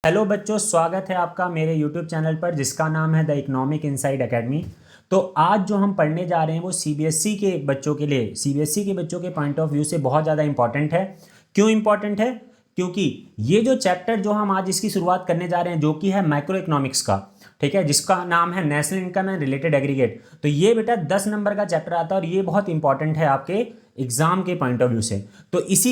Hello बच्चों, स्वागत है आपका मेरे यूट्यूब चैनल पर जिसका नाम है द इकोनॉमिक इनसाइड एकेडमी। तो आज जो हम पढ़ने जा रहे हैं वो सीबीएसई के बच्चों के लिए, सीबीएसई के बच्चों के पॉइंट ऑफ व्यू से बहुत ज़्यादा इंपॉर्टेंट है। क्यों इंपॉर्टेंट है? क्योंकि ये जो चैप्टर जो हम आज इसकी शुरुआत करने जा रहे हैं जो कि है माइक्रो इकोनॉमिक्स का, ठीक है, जिसका नाम है national income and related aggregate. तो ये बेटा 10 नंबर का चैप्टर आता है और ये बहुत इंपॉर्टेंट है आपके एग्जाम के पॉइंट ऑफ व्यू से। तो इसी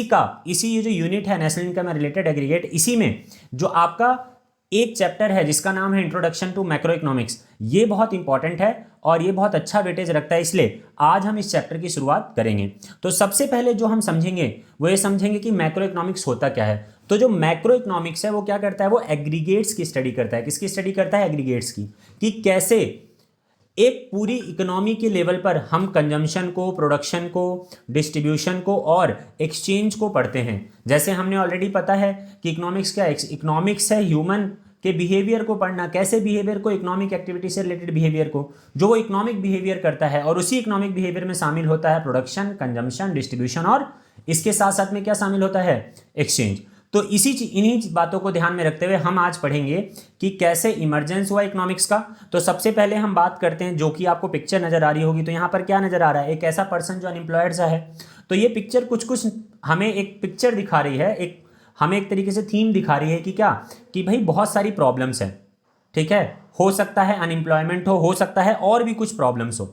ये जो यूनिट है national income and related aggregate, इसी में जो आपका एक चैप्टर है जिसका नाम है इंट्रोडक्शन टू मैक्रो इकोनॉमिक्स, ये बहुत इंपॉर्टेंट है और ये बहुत अच्छा वेटेज रखता है, इसलिए आज हम इस चैप्टर की शुरुआत करेंगे। तो सबसे पहले जो हम समझेंगे वो ये समझेंगे कि मैक्रो इकोनॉमिक्स होता क्या है। तो जो मैक्रो इकोनॉमिक्स है वो क्या करता है, वो एग्रीगेट्स की स्टडी करता है। किसकी स्टडी करता है? एग्रीगेट्स की, कि कैसे एक पूरी इकोनॉमी के लेवल पर हम कंजम्पशन को, प्रोडक्शन को, डिस्ट्रीब्यूशन को और एक्सचेंज को पढ़ते हैं। जैसे हमने ऑलरेडी पता है कि इकोनॉमिक्स क्या है, इकोनॉमिक्स है ह्यूमन के बिहेवियर को पढ़ना, कैसे बिहेवियर को, इकोनॉमिक एक्टिविटी से रिलेटेड बिहेवियर को, जो वो इकोनॉमिक बिहेवियर करता है, और उसी इकोनॉमिक बिहेवियर में शामिल होता है प्रोडक्शन, कंजम्पशन, डिस्ट्रीब्यूशन और इसके साथ साथ में क्या शामिल होता है? एक्सचेंज। तो इन्हीं बातों को ध्यान में रखते हुए हम आज पढ़ेंगे कि कैसे इमर्जेंस हुआ इकोनॉमिक्स का। तो सबसे पहले हम बात करते हैं, जो कि आपको पिक्चर नजर आ रही होगी। तो यहाँ पर क्या नजर आ रहा है? एक ऐसा पर्सन जो अनएम्प्लॉयड सा है। तो ये पिक्चर कुछ हमें एक पिक्चर दिखा रही है, हमें एक तरीके से थीम दिखा रही है कि क्या, कि भाई बहुत सारी प्रॉब्लम्स है, ठीक है। हो सकता है अनएम्प्लॉयमेंट हो सकता है और भी कुछ प्रॉब्लम्स हो।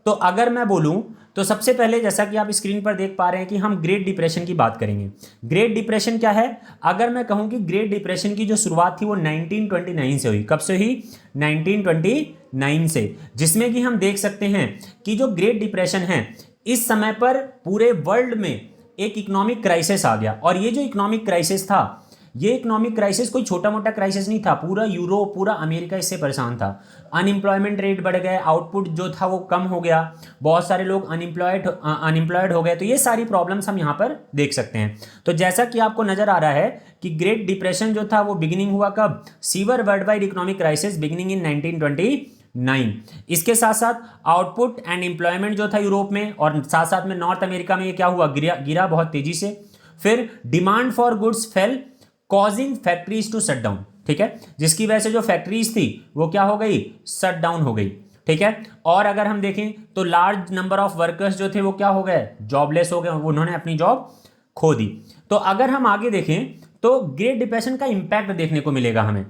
तो अगर मैं बोलूं तो सबसे पहले, जैसा कि आप स्क्रीन पर देख पा रहे हैं, कि हम ग्रेट डिप्रेशन की बात करेंगे। ग्रेट डिप्रेशन क्या है? अगर मैं कहूं कि ग्रेट डिप्रेशन की जो शुरुआत थी वो 1929 से हुई। कब से हुई? 1929 से, जिसमें कि हम देख सकते हैं कि जो ग्रेट डिप्रेशन है, इस समय पर पूरे वर्ल्ड में एक इकोनॉमिक क्राइसिस आ गया। और ये जो इकोनॉमिक क्राइसिस था, ये इकोनॉमिक क्राइसिस कोई छोटा मोटा क्राइसिस नहीं था। पूरा यूरोप, पूरा अमेरिका इससे परेशान था। अनएम्प्लॉयमेंट रेट बढ़ गए, आउटपुट जो था वो कम हो गया, बहुत सारे लोग अनएम्प्लॉयड हो गए। तो ये सारी प्रॉब्लम्स हम यहाँ पर देख सकते हैं। तो जैसा कि आपको नजर आ रहा है कि ग्रेट डिप्रेशन जो था वो बिगिनिंग हुआ कब? Sewer world wide economic crisis beginning in 1929। इसके साथ साथ आउटपुट एंड एम्प्लॉयमेंट जो था यूरोप में और साथ साथ में नॉर्थ अमेरिका में, ये क्या हुआ? गिरा बहुत तेजी से। फिर demand for goods fell causing factories to shut down, ठीक है, जिसकी वजह से जो फैक्ट्रीज थी वो क्या हो गई? शट डाउन हो गई, ठीक है। और अगर हम देखें तो लार्ज नंबर ऑफ वर्कर्स जो थे वो क्या हो गए? जॉबलेस हो गए, उन्होंने अपनी जॉब खो दी। तो अगर हम आगे देखें तो ग्रेट डिप्रेशन का इंपैक्ट देखने को मिलेगा हमें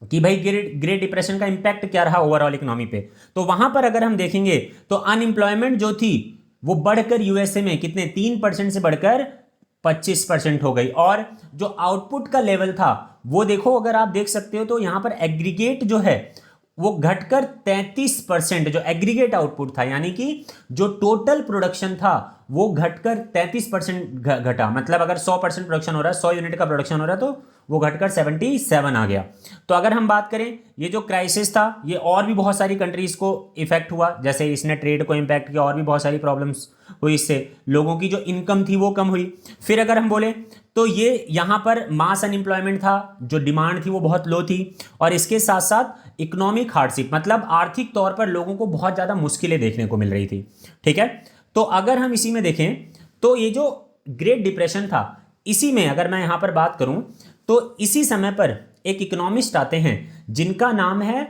कि भाई ग्रेट डिप्रेशन का इंपैक्ट क्या रहा ओवरऑल इकोनॉमी पे। तो वहां पर अगर हम देखेंगे तो अनएम्प्लॉयमेंट जो थी वो बढ़कर यूएसए में कितने? 3% से बढ़कर 25% हो गई। और जो आउटपुट का लेवल था वो देखो, अगर आप देख सकते हो तो यहां पर एग्रीगेट जो है वो घटकर 33%, जो एग्रीगेट आउटपुट था, यानी कि जो टोटल प्रोडक्शन था वो घटकर 33% घटा। मतलब अगर 100% प्रोडक्शन हो रहा है, 100 यूनिट का प्रोडक्शन हो रहा है, तो वो घटकर 77 आ गया। तो अगर हम बात करें, ये जो क्राइसिस था ये और भी बहुत सारी कंट्रीज को इफेक्ट हुआ, जैसे इसने ट्रेड को इम्पैक्ट किया, और भी बहुत सारी प्रॉब्लम्स हुई, इससे लोगों की जो इनकम थी वो कम हुई। फिर अगर हम बोले तो ये यहाँ पर मास अनएम्प्लॉयमेंट था, जो डिमांड थी वो बहुत लो थी, और इसके साथ साथ इकोनॉमिक हार्डशिप, मतलब आर्थिक तौर पर लोगों को बहुत ज़्यादा मुश्किलें देखने को मिल रही थी, ठीक है। तो अगर हम इसी में देखें तो ये जो ग्रेट डिप्रेशन था, इसी में अगर मैं यहाँ पर बात करूँ तो इसी समय पर एक इकोनॉमिस्ट आते हैं जिनका नाम है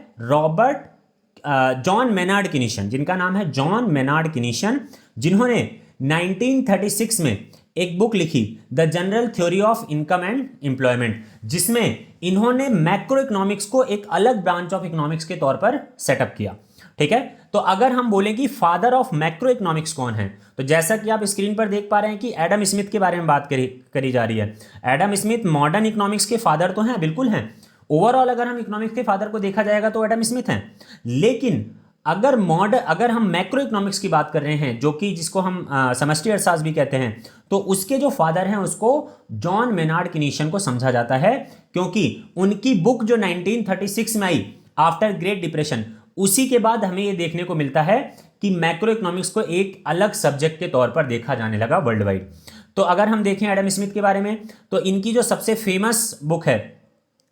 जॉन मेनार्ड किनीशन, जिनका नाम है जॉन मेनार्ड किनीशन, जिन्होंने 1936 में एक बुक लिखी, the general theory of income and employment, जिसमें इन्होंने मैक्रो इकोनॉमिक्स को एक अलग ब्रांच ऑफ इकोनॉमिक्स के तौर पर सेटअप किया, ठीक है। तो अगर हम बोलें कि फादर ऑफ मैक्रो इकोनॉमिक्स कौन है, तो जैसा कि आप स्क्रीन पर देख पा रहे हैं कि एडम स्मिथ के बारे में बात करी जा रही है। एडम स्मिथ मॉडर्न इकोनॉमिक्स के फादर तो हैं, बिल्कुल हैं। ओवरऑल अगर हम इकोनॉमिक्स के फादर को देखा जाएगा तो एडम स्मिथ हैं, लेकिन अगर हम मैक्रो इकोनॉमिक्स की बात कर रहे हैं, जो कि जिसको हम समष्टि अर्थशास्त्र भी कहते हैं, तो उसके जो फादर हैं उसको जॉन मेनार्ड किनीशन को समझा जाता है, क्योंकि उनकी बुक जो 1936 में आई आफ्टर ग्रेट डिप्रेशन, उसी के बाद हमें यह देखने को मिलता है कि मैक्रो इकोनॉमिक्स को एक अलग सब्जेक्ट के तौर पर देखा जाने लगा वर्ल्ड वाइड। तो अगर हम देखें एडम स्मिथ के बारे में, तो इनकी जो सबसे फेमस बुक है,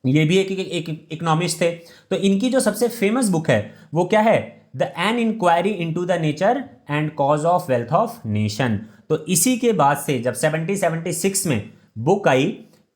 ये भी एक इकोनॉमिस्ट थे, तो इनकी जो सबसे फेमस बुक है वो क्या है? The an inquiry into the nature and cause of wealth of nation. तो इसी के बाद से जब 1776 में बुक आई,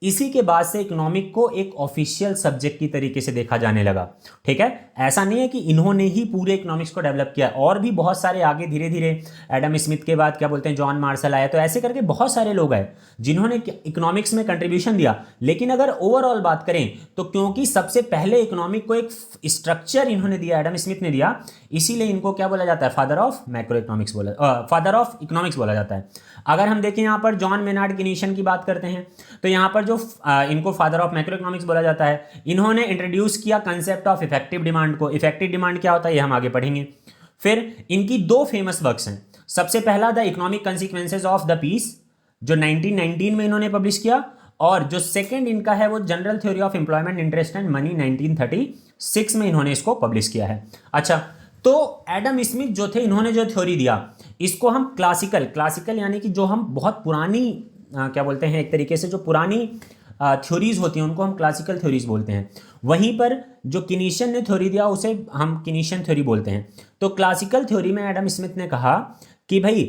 इसी के बाद से इकोनॉमिक को एक ऑफिशियल सब्जेक्ट की तरीके से देखा जाने लगा। ठीक है, ऐसा नहीं है कि इन्होंने ही पूरे इकोनॉमिक्स को डेवलप किया, और भी बहुत सारे आगे धीरे धीरे एडम स्मिथ के बाद क्या बोलते हैं जॉन मार्शल आया, तो ऐसे करके बहुत सारे लोग आए जिन्होंने इकोनॉमिक्स में कंट्रीब्यूशन दिया। लेकिन अगर ओवरऑल बात करें तो क्योंकि सबसे पहले इकोनॉमिक को एक स्ट्रक्चर इन्होंने दिया, एडम स्मिथ ने दिया, इसीलिए इनको क्या बोला जाता है, father of macro economics father of economics बोला जाता है। अगर हम देखें यहाँ पर जॉन मेनार्ड किनीशन की बात करते हैं तो यहाँ पर जो इनको फादर ऑफ मैक्रो इकोनॉमिक्स बोला जाता है, इन्होंने इंट्रोड्यूस किया कंसेप्ट ऑफ इफेक्टिव डिमांड को। इफेक्टिव डिमांड क्या होता है ये हम आगे पढ़ेंगे। फिर इनकी दो फेमस वर्क्स हैं, सबसे पहला the economic consequences of the peace जो 1919 में इन्होंने पब्लिश किया, और जो सेकंड इनका है वो general theory of employment interest and money 1936 में इन्होंने इसको पब्लिश किया है। अच्छा, तो एडम स्मिथ जो थे इन्होंने जो थ्योरी दिया इसको हम क्लासिकल यानी कि जो हम बहुत पुरानी क्या बोलते हैं, एक तरीके से जो पुरानी थ्योरीज होती हैं उनको हम क्लासिकल थ्योरीज बोलते हैं। वहीं पर जो किनीशियन ने थ्योरी दिया उसे हम किनीशियन थ्योरी बोलते हैं। तो क्लासिकल थ्योरी में एडम स्मिथ ने कहा कि भाई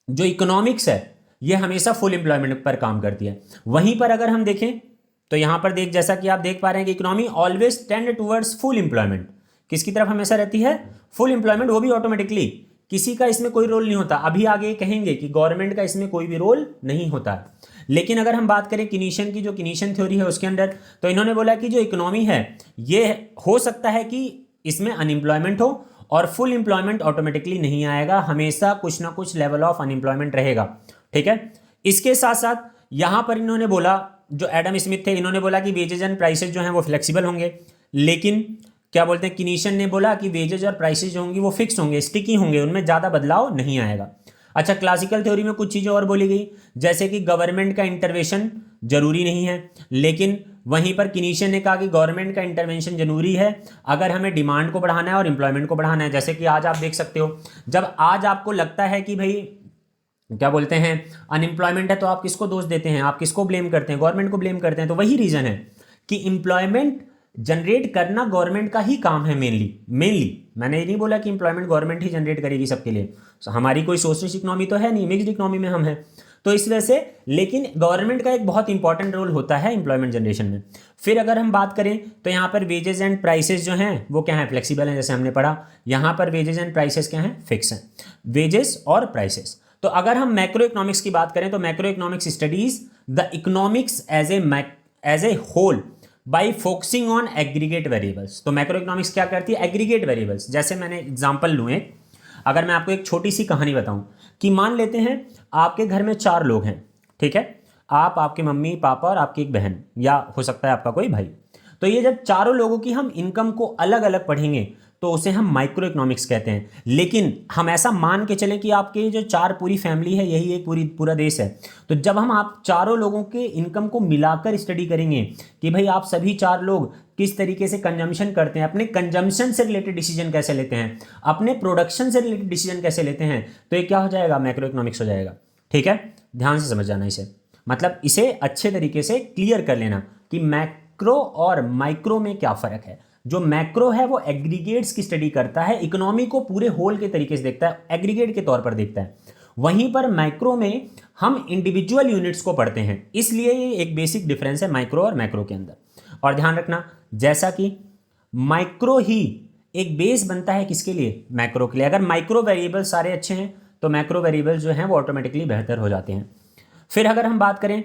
जो इकोनॉमिक्स है ये हमेशा फुल एम्प्लॉयमेंट पर काम करती है। वहीं पर अगर हम देखें तो यहाँ पर जैसा कि आप देख पा रहे हैं कि economy always tend towards full employment, किसकी तरफ हमेशा रहती है, फुल एम्प्लॉयमेंट, वो भी ऑटोमेटिकली, किसी का इसमें कोई रोल नहीं होता। अभी आगे कहेंगे कि गवर्नमेंट का इसमें कोई भी रोल नहीं होता। लेकिन अगर हम बात करें किनीशियन की, जो किनीशियन थ्योरी है उसके अंदर, तो इन्होंने बोला कि जो इकोनॉमी है ये हो सकता है कि इसमें अनएम्प्लॉयमेंट हो और फुल एम्प्लॉयमेंट ऑटोमेटिकली नहीं आएगा, हमेशा कुछ ना कुछ लेवल ऑफ अनएम्प्लॉयमेंट रहेगा। ठीक है, इसके साथ साथ यहां पर इन्होंने बोला, जो एडम स्मिथ थे इन्होंने बोला कि वेजेज एंड प्राइसेज जो हैं वो फ्लेक्सिबल होंगे। लेकिन क्या बोलते हैं, किनीशियन ने बोला कि वेजेज और प्राइसेज जो होंगी वो फिक्स होंगे, स्टिकी होंगे, उनमें ज़्यादा बदलाव नहीं आएगा। अच्छा, क्लासिकल थ्योरी में कुछ चीज़ें और बोली गई, जैसे कि गवर्नमेंट का इंटरवेंशन जरूरी नहीं है। लेकिन वहीं पर किनीशियन ने कहा कि गवर्नमेंट का इंटरवेंशन जरूरी है अगर हमें डिमांड को बढ़ाना है और एम्प्लॉयमेंट को बढ़ाना है। जैसे कि आज आप देख सकते हो, जब आज आपको लगता है कि भाई क्या बोलते हैं अनएम्प्लॉयमेंट है, तो आप किसको दोष देते हैं, आप किसको ब्लेम करते हैं, गवर्नमेंट को ब्लेम करते हैं। तो वही रीजन है कि एम्प्लॉयमेंट जनरेट करना गवर्नमेंट का ही काम है मेनली। मैंने ये नहीं बोला कि एम्प्लॉयमेंट गवर्नमेंट ही जनरेट करेगी सबके लिए, हमारी कोई सोशलिस्ट इकोनॉमी तो है नहीं, मिक्स्ड इकोनॉमी में हम हैं, तो इस वजह से, लेकिन गवर्नमेंट का एक बहुत इंपॉर्टेंट रोल होता है एम्प्लॉयमेंट जनरेशन में। फिर अगर हम बात करें तो यहाँ पर वेजेस एंड प्राइसेस जो हैं वो क्या है, फ्लेक्सिबल हैं, जैसे हमने पढ़ा। यहाँ पर वेजेस एंड प्राइसेस क्या हैं, फिक्स हैं, वेजेस और प्राइसेस। तो अगर हम मैक्रो इकोनॉमिक्स की बात करें तो macro economics studies the economics as a whole by focusing on aggregate variables. तो मैक्रो इकोनॉमिक्स क्या करती है, एग्रीगेट वेरिएबल्स। जैसे मैंने एग्जांपल लूँ एक, अगर मैं आपको एक छोटी सी कहानी बताऊं कि मान लेते हैं आपके घर में 4 लोग हैं, ठीक है, आप, आपके मम्मी पापा और आपकी एक बहन, या हो सकता है आपका कोई भाई। तो ये जब चारों लोगों की हम इनकम को अलग अलग पढ़ेंगे तो उसे हम माइक्रो इकोनॉमिक्स कहते हैं। लेकिन हम ऐसा मान के चलें कि आपके जो 4 पूरी फैमिली है, यही एक पूरा देश है, तो जब हम आप चारों लोगों के इनकम को मिलाकर स्टडी करेंगे कि भाई आप सभी 4 लोग किस तरीके से कंजम्पशन करते हैं, अपने कंजम्पशन से रिलेटेड डिसीजन कैसे लेते हैं, अपने प्रोडक्शन से रिलेटेड डिसीजन कैसे लेते हैं, तो ये क्या हो जाएगा, मैक्रो इकोनॉमिक्स हो जाएगा। ठीक है, ध्यान से समझ जाना इसे, मतलब इसे अच्छे तरीके से क्लियर कर लेना कि मैक्रो और माइक्रो में क्या फ़र्क है। जो मैक्रो है वो एग्रीगेट्स की स्टडी करता है, इकोनॉमी को पूरे होल के तरीके से देखता है, एग्रीगेट के तौर पर देखता है। वहीं पर माइक्रो में हम इंडिविजुअल यूनिट्स को पढ़ते हैं, इसलिए ये एक बेसिक डिफरेंस है माइक्रो और मैक्रो के अंदर। और ध्यान रखना, जैसा कि माइक्रो ही एक बेस बनता है किसके लिए, मैक्रो के लिए। अगर माइक्रो वेरिएबल सारे अच्छे हैं तो मैक्रो वेरिएबल जो हैं वो ऑटोमेटिकली बेहतर हो जाते हैं। फिर अगर हम बात करें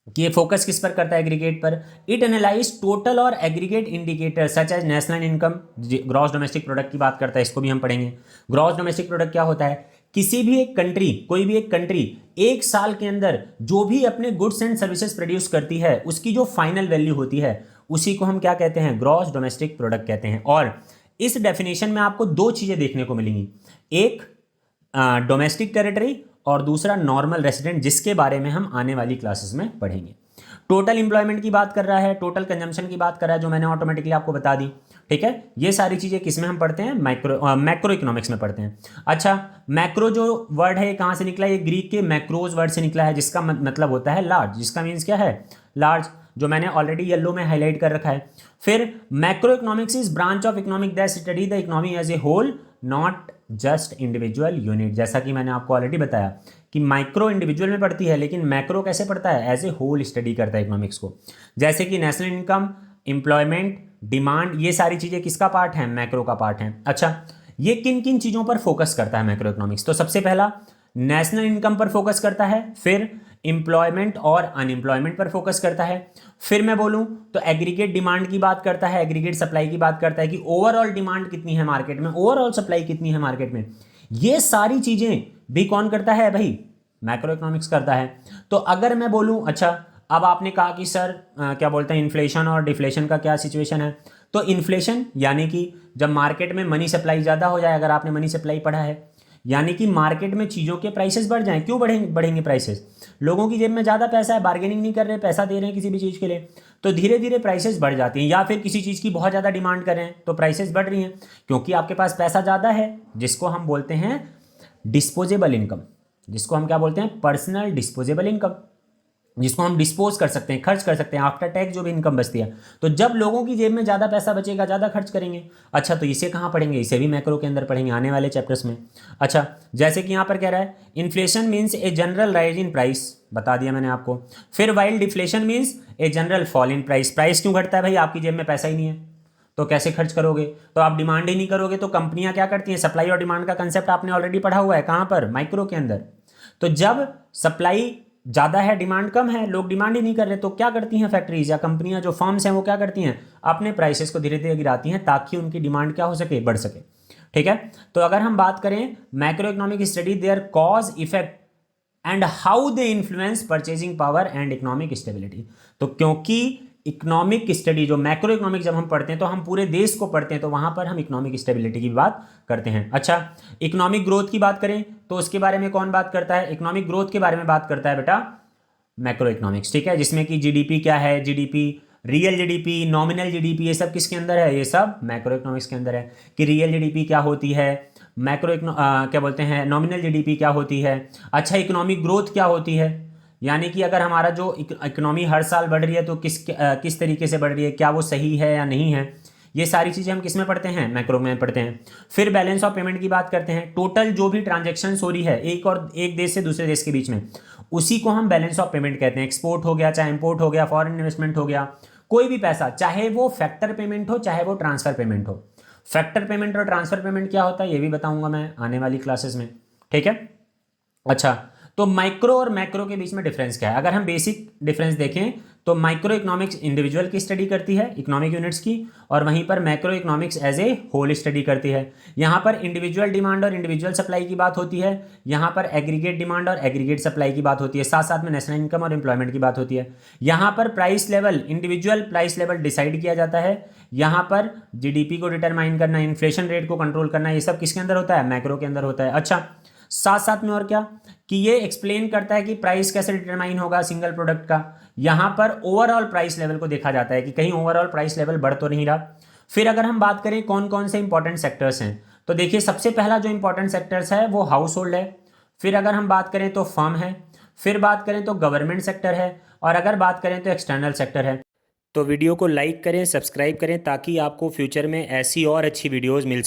कि ये फोकस किस पर करता है, एग्रीगेट पर, इट एनालाइज टोटल और aggregate indicator such as national income, gross domestic product की बात करता है, इसको भी हम पढ़ेंगे। ग्रॉस डोमेस्टिक प्रोडक्ट क्या होता है, किसी भी एक कंट्री, कोई भी एक कंट्री एक साल के अंदर जो भी अपने गुड्स एंड सर्विसेज प्रोड्यूस करती है उसकी जो फाइनल वैल्यू होती है उसी को हम क्या कहते हैं, ग्रॉस डोमेस्टिक प्रोडक्ट कहते हैं। और इस डेफिनेशन में आपको 2 चीज़ें देखने को मिलेंगी, एक डोमेस्टिक टेरिटरी और दूसरा नॉर्मल रेसिडेंट, जिसके बारे में हम आने वाली क्लासेस में पढ़ेंगे। टोटल एम्प्लॉयमेंट की बात कर रहा है, टोटल कंजम्पशन की बात कर रहा है, जो मैंने ऑटोमेटिकली आपको बता दी। ठीक है, ये सारी चीज़ें किस में हम पढ़ते हैं, मैक्रो इकोनॉमिक्स में पढ़ते हैं। अच्छा, मैक्रो जो वर्ड है ये कहाँ से निकला, ये ग्रीक के मैक्रोज वर्ड से निकला है, जिसका मतलब होता है लार्ज, जिसका मीन्स क्या है, लार्ज, जो मैंने ऑलरेडी येलो में हाईलाइट कर रखा है। फिर macro economics is branch of economic that study the economy as a whole, not just individual unit. जैसा कि मैंने आपको ऑलरेडी बताया कि माइक्रो इंडिविजुअल में पढ़ती है, लेकिन मैक्रो कैसे पढ़ता है, एज ए होल स्टडी करता है इकोनॉमिक्स को। जैसे कि नेशनल इनकम, एम्प्लॉयमेंट, डिमांड, ये सारी चीज़ें किसका पार्ट है, मैक्रो का पार्ट है। अच्छा, ये किन किन चीज़ों पर फोकस करता है मैक्रो इकोनॉमिक्स, तो सबसे पहला नेशनल इनकम पर फोकस करता है, फिर एम्प्लॉयमेंट और अनएम्प्लॉयमेंट पर फोकस करता है, फिर मैं बोलूं तो एग्रीगेट डिमांड की बात करता है, एग्रीगेट सप्लाई की बात करता है कि ओवरऑल डिमांड कितनी है मार्केट में, ओवरऑल सप्लाई कितनी है मार्केट में। ये सारी चीज़ें भी कौन करता है भाई, मैक्रो इकोनॉमिक्स करता है। तो अगर मैं बोलूं, अच्छा अब आपने कहा कि सर क्या बोलते हैं इन्फ्लेशन और डिफ्लेशन का क्या सिचुएशन है, तो इन्फ्लेशन यानी कि जब मार्केट में मनी सप्लाई ज़्यादा हो जाए, अगर आपने मनी सप्लाई पढ़ा है, यानी कि मार्केट में चीज़ों के प्राइसेस बढ़ जाएं। क्यों बढ़ेंगे प्राइसेस, लोगों की जेब में ज़्यादा पैसा है, बार्गेनिंग नहीं कर रहे, पैसा दे रहे हैं किसी भी चीज़ के लिए, तो धीरे धीरे प्राइसेस बढ़ जाती हैं। या फिर किसी चीज़ की बहुत ज़्यादा डिमांड कर रहे हैं तो प्राइसेस बढ़ रही हैं, क्योंकि आपके पास पैसा ज़्यादा है, जिसको हम बोलते हैं डिस्पोजेबल इनकम, जिसको हम क्या बोलते हैं, पर्सनल डिस्पोजेबल इनकम, जिसको हम डिस्पोज कर सकते हैं, खर्च कर सकते हैं, आफ्टर टैक्स जो भी इनकम बचती है। तो जब लोगों की जेब में ज़्यादा पैसा बचेगा, ज़्यादा खर्च करेंगे। अच्छा, तो इसे कहाँ पढ़ेंगे, इसे भी मैक्रो के अंदर पढ़ेंगे आने वाले चैप्टर्स में। अच्छा, जैसे कि यहाँ पर कह रहा है inflation means a general rise in price, बता दिया मैंने आपको। फिर while deflation means a general fall in price. Price क्यों घटता है भाई, आपकी जेब में पैसा ही नहीं है तो कैसे खर्च करोगे, तो आप डिमांड ही नहीं करोगे, तो कंपनियां क्या करती हैं, सप्लाई और डिमांड का कंसेप्ट आपने ऑलरेडी पढ़ा हुआ है, कहाँ पर, माइक्रो के अंदर। तो जब सप्लाई ज़्यादा है, डिमांड कम है, लोग डिमांड ही नहीं कर रहे, तो क्या करती हैं फैक्ट्रीज या कंपनियां, जो फर्म्स हैं, वो क्या करती हैं, अपने प्राइसेस को धीरे धीरे गिराती हैं ताकि उनकी डिमांड क्या हो सके, बढ़ सके। ठीक है, तो अगर हम बात करें macro economic study their cause effect and how they influence purchasing power and economic stability, तो क्योंकि इकोनॉमिक स्टडी जो मैक्रो इकोनॉमिक जब हम पढ़ते हैं तो हम पूरे देश को पढ़ते हैं, तो वहां पर हम इकोनॉमिक स्टेबिलिटी की बात करते हैं। अच्छा, इकोनॉमिक ग्रोथ की बात करें तो उसके बारे में कौन बात करता है, इकोनॉमिक ग्रोथ के बारे में बात करता है बेटा मैक्रो इकोनॉमिक्स। ठीक है, जिसमें कि जीडीपी क्या है, GDP, real GDP, nominal GDP, ये सब किसके अंदर है, ये सब मैक्रो इकोनॉमिक्स के अंदर है। कि रियल जीडीपी क्या होती है, क्या बोलते हैं, नॉमिनल जीडीपी क्या होती है। अच्छा, इकोनॉमिक ग्रोथ क्या होती है, यानी कि अगर हमारा जो इकोनॉमी हर साल बढ़ रही है तो किस तरीके से बढ़ रही है, क्या वो सही है या नहीं है, ये सारी चीज़ें हम किस में पढ़ते हैं, मैक्रो में पढ़ते हैं। फिर बैलेंस ऑफ पेमेंट की बात करते हैं, टोटल जो भी ट्रांजैक्शन हो रही है एक देश से दूसरे देश के बीच में, उसी को हम बैलेंस ऑफ पेमेंट कहते हैं। एक्सपोर्ट हो गया, चाहे इंपोर्ट हो गया, फॉरेन इन्वेस्टमेंट हो गया, कोई भी पैसा, चाहे वो फैक्टर पेमेंट हो, चाहे वो ट्रांसफर पेमेंट हो। फैक्टर पेमेंट और ट्रांसफर पेमेंट क्या होता है ये भी बताऊंगा मैं आने वाली क्लासेस में। ठीक है, अच्छा, तो माइक्रो और मैक्रो के बीच में डिफरेंस क्या है, अगर हम बेसिक डिफरेंस देखें तो माइक्रो इकोनॉमिक्स इंडिविजुअल की स्टडी करती है, इकोनॉमिक यूनिट्स की, और वहीं पर macro economics as a whole study करती है। यहाँ पर इंडिविजुअल डिमांड और इंडिविजुअल सप्लाई की बात होती है, यहाँ पर एग्रीगेट डिमांड और एग्रीगेट सप्लाई की बात होती है, साथ साथ में नेशनल इनकम और एम्प्लॉयमेंट की बात होती है। यहाँ पर price level, individual price level decide किया जाता है, यहाँ पर जीडीपी को डिटरमाइन करना, इन्फ्लेशन रेट को कंट्रोल करना, ये सब किसके अंदर होता है, मैक्रो के अंदर होता है। अच्छा, साथ साथ में और क्या कि ये एक्सप्लेन करता है कि प्राइस कैसे डिटरमाइन होगा सिंगल प्रोडक्ट का। यहां पर ओवरऑल प्राइस लेवल को देखा जाता है कि कहीं ओवरऑल प्राइस लेवल बढ़ तो नहीं रहा। फिर अगर हम बात करें कौन कौन से इंपॉर्टेंट सेक्टर्स हैं, तो देखिए सबसे पहला जो इंपॉर्टेंट सेक्टर्स है वो हाउस होल्ड है, फिर अगर हम बात करें तो फर्म है, फिर बात करें तो गवर्नमेंट सेक्टर है, और अगर बात करें तो एक्सटर्नल सेक्टर है। तो वीडियो को लाइक करें, सब्सक्राइब करें ताकि आपको फ्यूचर में ऐसी और अच्छी वीडियोज़ मिल